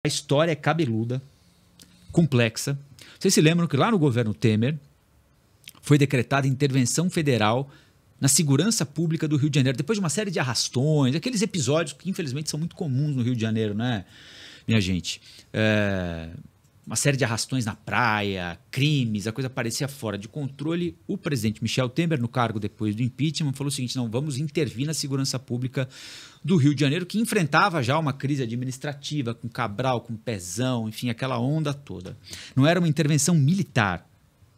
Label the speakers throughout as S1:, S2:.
S1: A história é cabeluda, complexa. Vocês se lembram que lá no governo Temer foi decretada intervenção federal na segurança pública do Rio de Janeiro, depois de uma série de arrastões, aqueles episódios que infelizmente são muito comuns no Rio de Janeiro, né, minha gente? Uma série de arrastões na praia, crimes, a coisa parecia fora de controle. O presidente Michel Temer, no cargo depois do impeachment, falou o seguinte: não, vamos intervir na segurança pública do Rio de Janeiro, que enfrentava já uma crise administrativa, com Cabral, com Pezão, enfim, aquela onda toda. Não era uma intervenção militar,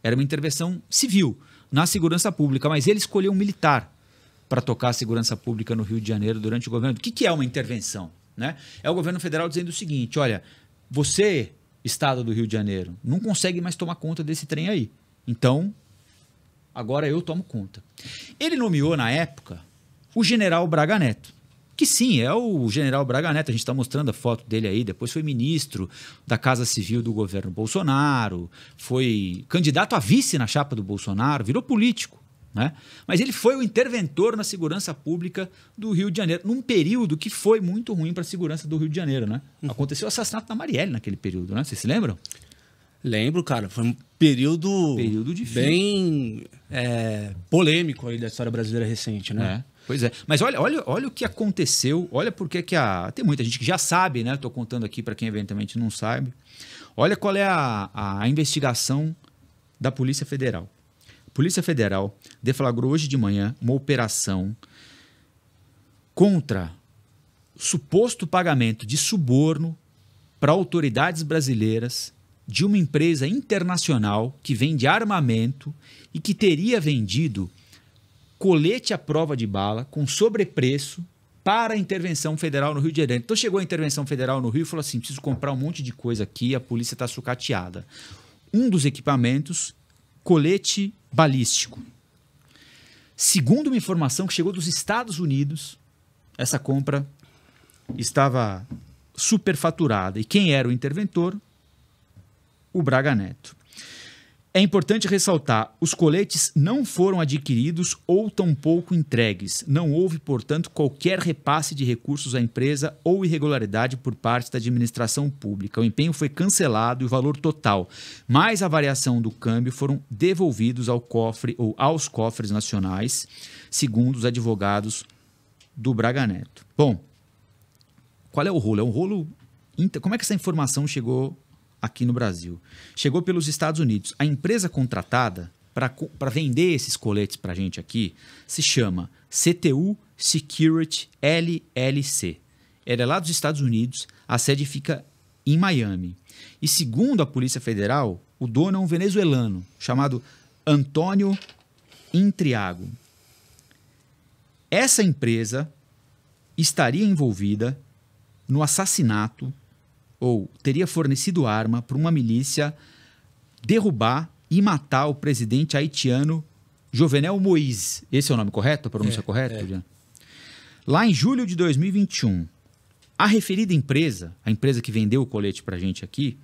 S1: era uma intervenção civil na segurança pública, mas ele escolheu um militar para tocar a segurança pública no Rio de Janeiro durante o governo. O que é uma intervenção? Né? É o governo federal dizendo o seguinte: olha, você, Estado do Rio de Janeiro, não consegue mais tomar conta desse trem aí. Então, agora eu tomo conta. Ele nomeou, na época, o general Braga Neto, que sim, é o general Braga Neto. A gente está mostrando a foto dele aí. Depois foi ministro da Casa Civil do governo Bolsonaro, foi candidato a vice na chapa do Bolsonaro, virou político, né? Mas ele foi o interventor na segurança pública do Rio de Janeiro, num período que foi muito ruim para a segurança do Rio de Janeiro, né? Aconteceu o assassinato da Marielle naquele período, né? Vocês se lembram?
S2: Lembro, cara. Foi um período
S1: difícil,
S2: bem polêmico aí da história brasileira recente, né?
S1: Pois é. Mas olha o que aconteceu, olha porque que tem muita gente que já sabe, né? Estou contando aqui para quem eventualmente não sabe. Olha qual é a investigação da Polícia Federal. A Polícia Federal deflagrou hoje de manhã uma operação contra suposto pagamento de suborno para autoridades brasileiras de uma empresa internacional que vende armamento e que teria vendido colete à prova de bala com sobrepreço para a intervenção federal no Rio de Janeiro. Então chegou a intervenção federal no Rio e falou assim: preciso comprar um monte de coisa aqui, a polícia está sucateada. Um dos equipamentos, colete balístico. Segundo uma informação que chegou dos Estados Unidos, essa compra estava superfaturada. E quem era o interventor? O Braga Neto. É importante ressaltar: os coletes não foram adquiridos ou tampouco entregues. Não houve, portanto, qualquer repasse de recursos à empresa ou irregularidade por parte da administração pública. O empenho foi cancelado e o valor total, mais a variação do câmbio, foram devolvidos ao cofre ou aos cofres nacionais, segundo os advogados do Braga Neto. Bom, qual é o rolo? É um rolo. Como é que essa informação chegou aqui no Brasil? Chegou pelos Estados Unidos. A empresa contratada para vender esses coletes para a gente aqui se chama CTU Security LLC. Ela é lá dos Estados Unidos, a sede fica em Miami. E segundo a Polícia Federal, o dono é um venezuelano chamado Antônio Intriago. Essa empresa estaria envolvida no assassinato ou teria fornecido arma para uma milícia derrubar e matar o presidente haitiano Jovenel Moïse. Esse é o nome correto? A pronúncia correta, Juliano? Lá em julho de 2021, a referida empresa, a empresa que vendeu o colete para a gente aqui,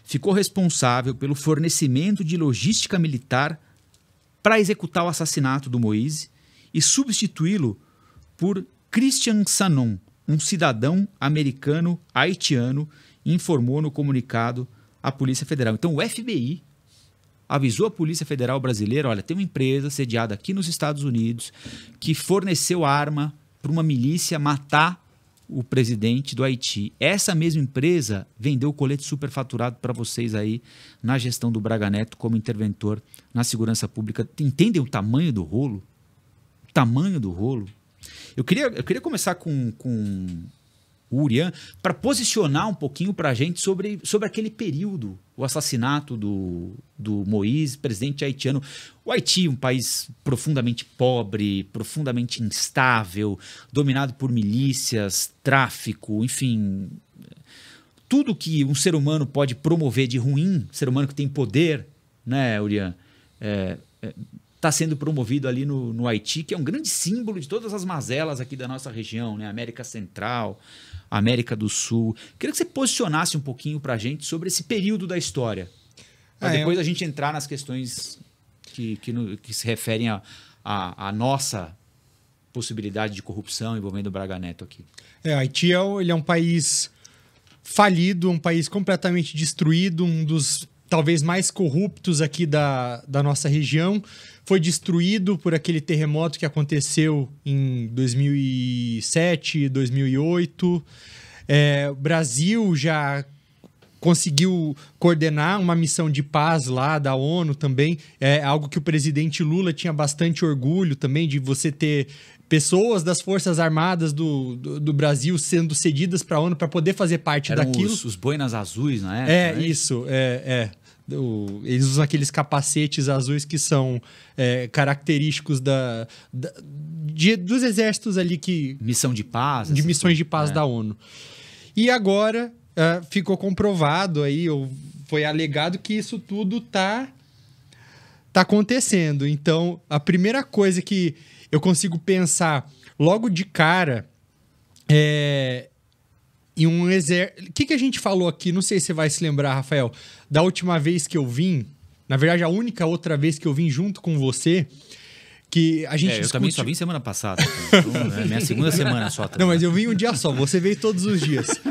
S1: ficou responsável pelo fornecimento de logística militar para executar o assassinato do Moïse e substituí-lo por Christian Sanon, um cidadão americano haitiano, informou no comunicado a Polícia Federal. Então, o FBI avisou a Polícia Federal brasileira: olha, tem uma empresa sediada aqui nos Estados Unidos que forneceu arma para uma milícia matar o presidente do Haiti. Essa mesma empresa vendeu o colete superfaturado para vocês aí na gestão do Braga Neto como interventor na segurança pública. Entendem o tamanho do rolo? O tamanho do rolo? Eu queria começar com o Urian para posicionar um pouquinho para a gente sobre aquele período, o assassinato do Moïse, presidente haitiano. O Haiti, um país profundamente pobre, profundamente instável, dominado por milícias, tráfico, enfim, tudo que um ser humano pode promover de ruim, ser humano que tem poder, né, Urian, está sendo promovido ali no Haiti, que é um grande símbolo de todas as mazelas aqui da nossa região, né? América Central, América do Sul. Queria que você posicionasse um pouquinho para a gente sobre esse período da história, para depois a gente entrar nas questões que se referem à nossa possibilidade de corrupção envolvendo o Braga Neto aqui.
S3: Haiti ele é um país falido, um país completamente destruído, um dos talvez mais corruptos aqui da nossa região. Foi destruído por aquele terremoto que aconteceu em 2007, 2008. O Brasil já conseguiu coordenar uma missão de paz lá da ONU também. É algo que o presidente Lula tinha bastante orgulho também, de você ter pessoas das Forças Armadas do Brasil sendo cedidas para a ONU para poder fazer parte daquilo.
S1: Os boinas azuis na época, né?
S3: Isso. Eles usam aqueles capacetes azuis que são característicos dos exércitos ali que...
S1: Missão de paz.
S3: De missões de paz da ONU. E agora ficou comprovado aí, ou foi alegado que isso tudo tá acontecendo. Então, a primeira coisa que eu consigo pensar logo de cara em um exército... O que a gente falou aqui? Não sei se você vai se lembrar, Rafael. Da última vez que eu vim, na verdade, a única outra vez que eu vim junto com você, que a gente
S1: eu também só vim semana passada. Então, é minha segunda semana só.
S3: Não, mas eu vim um dia só. Você veio todos os dias.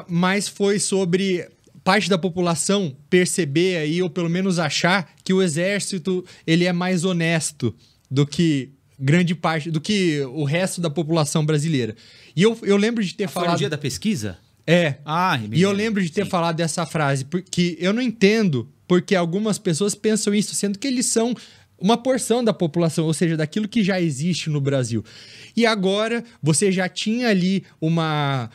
S3: Mas foi sobre parte da população perceber aí, ou pelo menos achar, que o exército ele é mais honesto do que grande parte, do que o resto da população brasileira. E eu lembro de ter falado...
S1: Foi no dia da pesquisa?
S3: E eu lembro de ter falado dessa frase, porque eu não entendo porque algumas pessoas pensam isso, sendo que eles são uma porção da população, ou seja, daquilo que já existe no Brasil. E agora você já tinha ali uma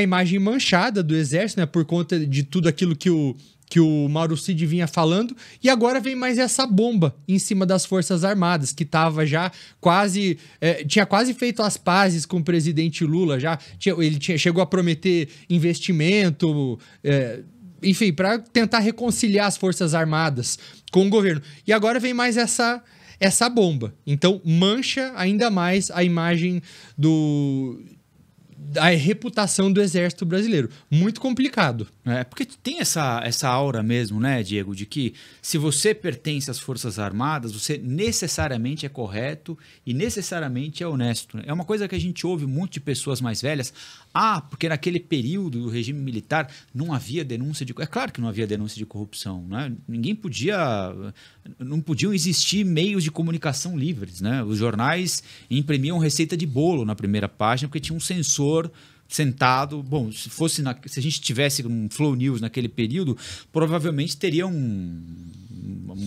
S3: imagem manchada do exército, né, por conta de tudo aquilo que o Mauro Cid vinha falando, e agora vem mais essa bomba em cima das Forças Armadas, que estava já quase... tinha quase feito as pazes com o presidente Lula, chegou a prometer investimento, enfim, para tentar reconciliar as Forças Armadas com o governo. E agora vem mais essa bomba. Então, mancha ainda mais a imagem a reputação do exército brasileiro. Muito complicado.
S1: Porque tem essa aura mesmo, né, Diego, de que se você pertence às Forças Armadas, você necessariamente é correto e necessariamente é honesto. É uma coisa que a gente ouve muito de pessoas mais velhas. Porque naquele período do regime militar não havia denúncia de... É claro que não havia denúncia de corrupção, né? Não podiam existir meios de comunicação livres, né? Os jornais imprimiam receita de bolo na primeira página porque tinha um censor sentado. Bom, se a gente tivesse um Flow News naquele período, provavelmente teria um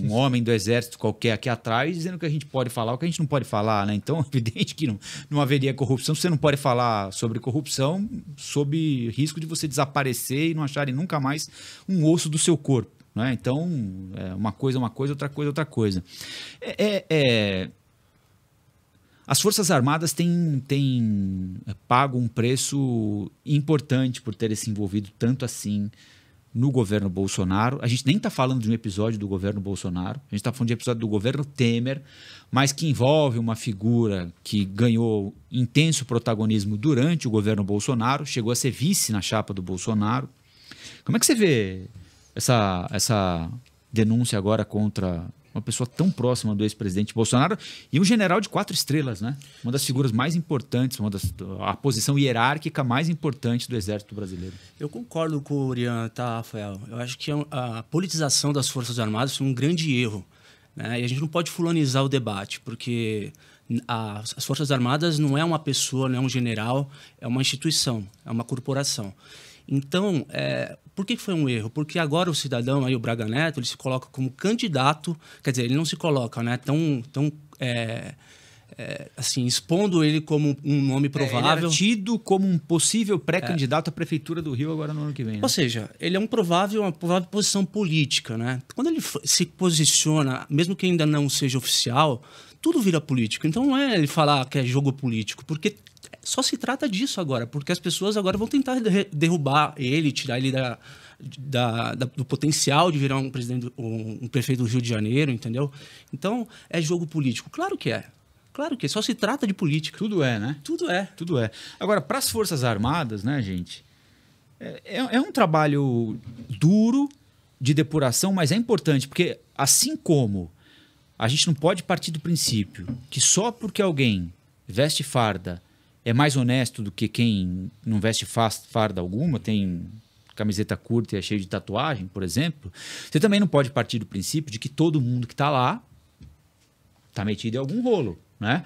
S1: homem do exército qualquer aqui atrás dizendo o que a gente pode falar, o que a gente não pode falar, né? Então, é evidente que não haveria corrupção. Você não pode falar sobre corrupção sob risco de você desaparecer e não acharem nunca mais um osso do seu corpo, né? Então, uma coisa, outra coisa, outra coisa. As Forças Armadas têm pago um preço importante por terem se envolvido tanto assim no governo Bolsonaro. A gente nem está falando de um episódio do governo Bolsonaro, a gente está falando de um episódio do governo Temer, mas que envolve uma figura que ganhou intenso protagonismo durante o governo Bolsonaro, chegou a ser vice na chapa do Bolsonaro. Como é que você vê essa denúncia agora contra uma pessoa tão próxima do ex-presidente Bolsonaro e um general de 4 estrelas, né? Uma das figuras mais importantes, a posição hierárquica mais importante do Exército Brasileiro.
S2: Eu concordo com o Urian, tá, Rafael? Eu acho que a politização das Forças Armadas foi um grande erro, né? E a gente não pode fulanizar o debate, porque as Forças Armadas não é uma pessoa, não é um general, é uma instituição, é uma corporação. Então, por que foi um erro? Porque agora o cidadão, aí, o Braga Neto, ele se coloca como candidato, quer dizer, ele não se coloca, né, assim, expondo ele como um nome provável.
S1: Ele era tido como um possível pré-candidato à Prefeitura do Rio agora no ano que vem. Né?
S2: Ou seja, ele é uma provável posição política, né? Quando ele se posiciona, mesmo que ainda não seja oficial, tudo vira político. Então não é ele falar que é jogo político, porque só se trata disso agora, porque as pessoas agora vão tentar derrubar ele, tirar ele do potencial de virar um prefeito do Rio de Janeiro, entendeu? Então, é jogo político. Claro que é. Claro que é. Só se trata de política.
S1: Tudo é, né?
S2: Tudo é.
S1: Tudo é. Agora, para as Forças Armadas, né, gente, é um trabalho duro de depuração, mas é importante, porque assim como a gente não pode partir do princípio que só porque alguém veste farda é mais honesto do que quem não veste farda alguma, tem camiseta curta e é cheio de tatuagem, por exemplo, você também não pode partir do princípio de que todo mundo que está lá está metido em algum rolo, né?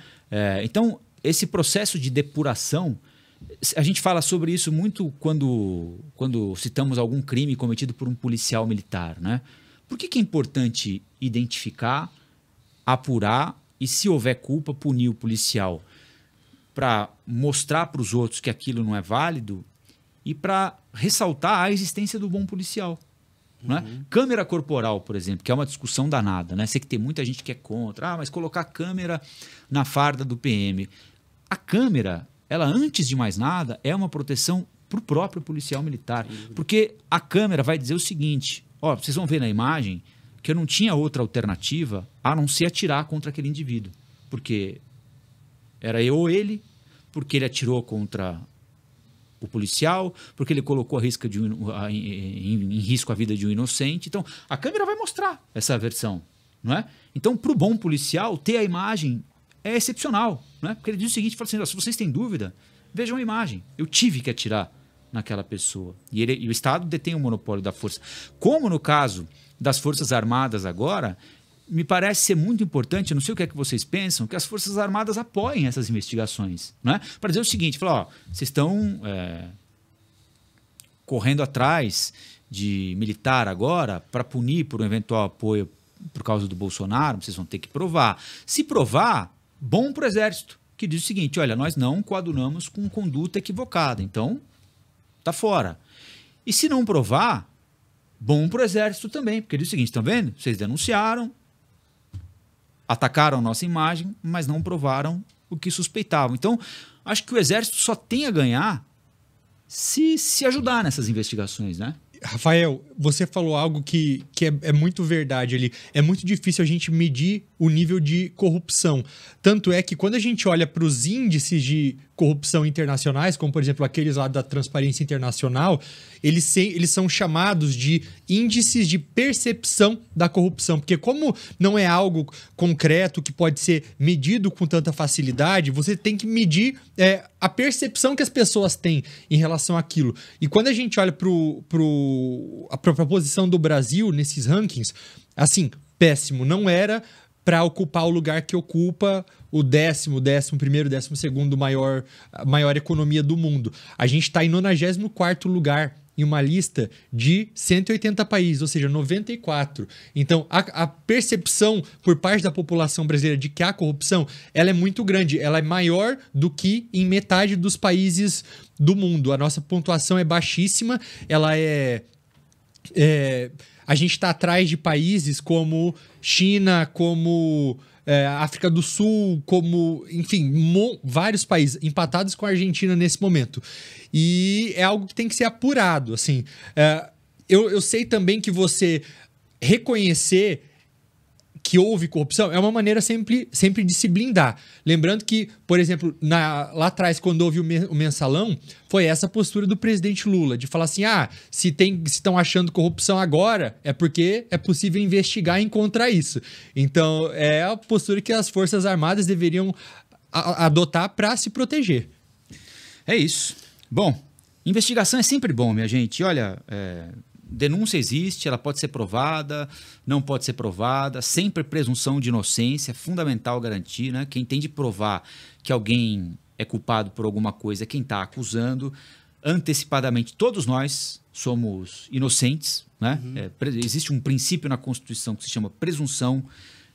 S1: Então, esse processo de depuração, a gente fala sobre isso muito quando citamos algum crime cometido por um policial militar, né? Por que é importante identificar, apurar e, se houver culpa, punir o policial? Para mostrar para os outros que aquilo não é válido e para ressaltar a existência do bom policial. Né? Câmera corporal, por exemplo, que é uma discussão danada, né? Sei que tem muita gente que é contra. Mas colocar câmera na farda do PM. A câmera, ela, antes de mais nada, é uma proteção para o próprio policial militar. Porque a câmera vai dizer o seguinte: vocês vão ver na imagem que eu não tinha outra alternativa a não ser atirar contra aquele indivíduo. Porque era eu ou ele, porque ele atirou contra o policial, porque ele colocou em risco a vida de um inocente. Então, a câmera vai mostrar essa versão, não é? Então, para o bom policial, ter a imagem é excepcional, não é? Porque ele diz o seguinte, fala assim: se vocês têm dúvida, vejam a imagem. Eu tive que atirar naquela pessoa. E o Estado detém o monopólio da força. Como no caso das Forças Armadas agora, me parece ser muito importante, eu não sei o que é que vocês pensam, que as Forças Armadas apoiem essas investigações, né? Para dizer o seguinte, falar, vocês estão correndo atrás de militar agora para punir por um eventual apoio por causa do Bolsonaro, vocês vão ter que provar. Se provar, bom para o Exército, que diz o seguinte: olha, nós não coadunamos com conduta equivocada, então tá fora. E se não provar, bom para o Exército também, porque diz o seguinte: estão vendo? Vocês denunciaram, atacaram nossa imagem, mas não provaram o que suspeitavam. Então, acho que o Exército só tem a ganhar se ajudar nessas investigações, né?
S3: Rafael, você falou algo que é muito verdade ali. É muito difícil a gente medir o nível de corrupção. Tanto é que quando a gente olha para os índices de corrupção internacionais, como por exemplo aqueles lá da Transparência Internacional, eles são chamados de índices de percepção da corrupção. Porque como não é algo concreto que pode ser medido com tanta facilidade, você tem que medir a percepção que as pessoas têm em relação àquilo. E quando a gente olha para a posição do Brasil nesses rankings, assim, péssimo. Não era para ocupar o lugar que ocupa o 10º, 11º, 12º maior economia do mundo. A gente está em 94º lugar em uma lista de 180 países, ou seja, 94. Então, a percepção por parte da população brasileira de que há corrupção, ela é muito grande. Ela é maior do que em metade dos países do mundo. A nossa pontuação é baixíssima. Ela a gente está atrás de países como China, como África do Sul, como, enfim, vários países empatados com a Argentina nesse momento. E é algo que tem que ser apurado, assim. Eu sei também que você reconhecer que houve corrupção é uma maneira sempre de se blindar. Lembrando que, por exemplo, lá atrás, quando houve o mensalão, foi essa postura do presidente Lula, de falar assim, se estão achando corrupção agora, é porque é possível investigar e encontrar isso. Então, é a postura que as Forças Armadas deveriam adotar para se proteger.
S1: É isso. Bom, investigação é sempre bom, minha gente. Olha, denúncia existe, ela pode ser provada, não pode ser provada, sempre presunção de inocência, é fundamental garantir, né? Quem tem de provar que alguém é culpado por alguma coisa é quem está acusando. Antecipadamente, todos nós somos inocentes, né? Existe um princípio na Constituição que se chama presunção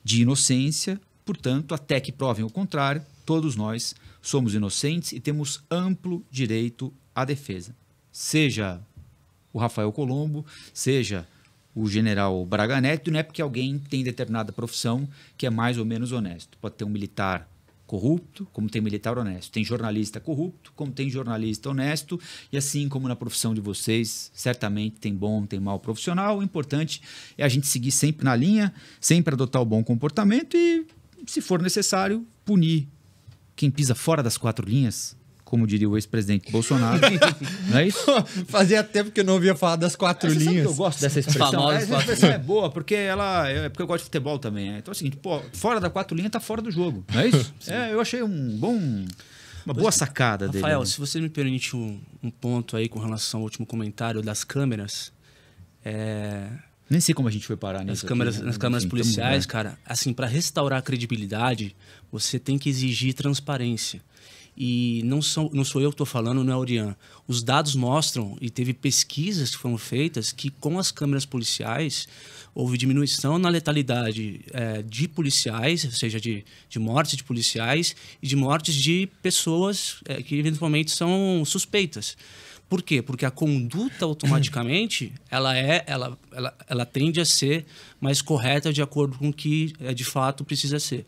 S1: de inocência, portanto, até que provem o contrário, todos nós somos inocentes e temos amplo direito à defesa. Seja o Rafael Colombo, seja o general Braga Neto, não é porque alguém tem determinada profissão que é mais ou menos honesto. Pode ter um militar corrupto, como tem militar honesto. Tem jornalista corrupto, como tem jornalista honesto. E assim como na profissão de vocês, certamente tem bom, tem mau profissional. O importante é a gente seguir sempre na linha, sempre adotar o bom comportamento e, se for necessário, punir quem pisa fora das 4 linhas, como diria o ex-presidente Bolsonaro. Não é isso?
S3: Fazia tempo que eu não ouvia falar das 4 linhas. Sabe que eu
S1: gosto dessa expressão. Essa expressão é boa, porque porque eu gosto de futebol também. Então é o seguinte, fora da 4 linhas tá fora do jogo. Não é isso? Eu achei um bom Uma boa sacada dele.
S2: Rafael,
S1: né?
S2: se você me permite um ponto aí com relação ao último comentário das câmeras.
S1: Nem sei como a gente foi parar nisso.
S2: Nas câmeras policiais, cara, assim, para restaurar a credibilidade, você tem que exigir transparência. E não sou eu que estou falando, não é a Orian. Os dados mostram, e teve pesquisas que foram feitas, que com as câmeras policiais houve diminuição na letalidade de policiais, ou seja, de mortes de policiais e de mortes de pessoas que eventualmente são suspeitas. Por quê? Porque a conduta automaticamente ela tende a ser mais correta de acordo com o que de fato precisa ser.